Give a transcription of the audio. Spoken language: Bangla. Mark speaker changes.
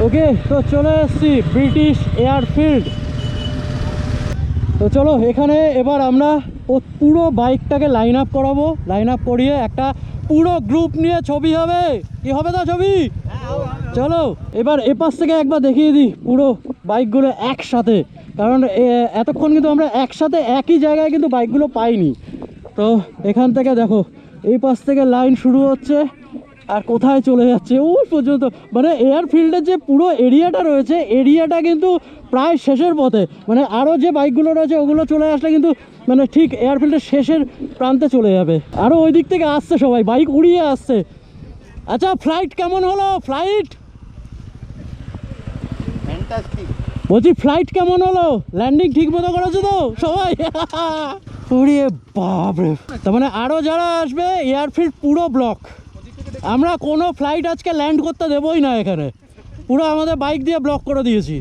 Speaker 1: ওকে, তো চলে এসেছি ব্রিটিশ এয়ারফিল্ড। তো চলো এখানে এবার আমরা পুরো বাইকটাকে লাইন আপ করাবো। লাইন আপ করিয়ে একটা পুরো গ্রুপ নিয়ে ছবি হবে। কি হবে তা ছবি? চলো এবার এপাশ থেকে একবার দেখিয়ে দিই পুরো বাইকগুলো একসাথে, কারণ এতক্ষণ কিন্তু আমরা একসাথে একই জায়গায় কিন্তু বাইকগুলো পাইনি। তো এখান থেকে দেখো এই পাশ থেকে লাইন শুরু হচ্ছে আর কোথায় চলে যাচ্ছে ওই পর্যন্ত, মানে এয়ারফিল্ডের যে পুরো এরিয়াটা রয়েছে, এরিয়াটা কিন্তু প্রায় শেষের পথে। মানে আরও যে বাইকগুলো রয়েছে ওগুলো চলে আসলে কিন্তু মানে ঠিক এয়ারফিল্ডের শেষের প্রান্তে চলে যাবে। আরও ওই দিক থেকে আসছে সবাই, বাইক উড়িয়ে আসছে। আচ্ছা, ফ্লাইট কেমন হলো? ফ্লাইট বলছি, ফ্লাইট কেমন হলো? ল্যান্ডিং ঠিক মতো করেছো তো সবাই? উড়িয়ে বাপরে! তার মানে আরও যারা আসবে এয়ারফিল্ড পুরো ব্লক। আমরা কোনো ফ্লাইট আজকে ল্যান্ড করতে দেবই না এখানে, পুরো আমাদের বাইক দিয়ে ব্লক করে দিয়েছি।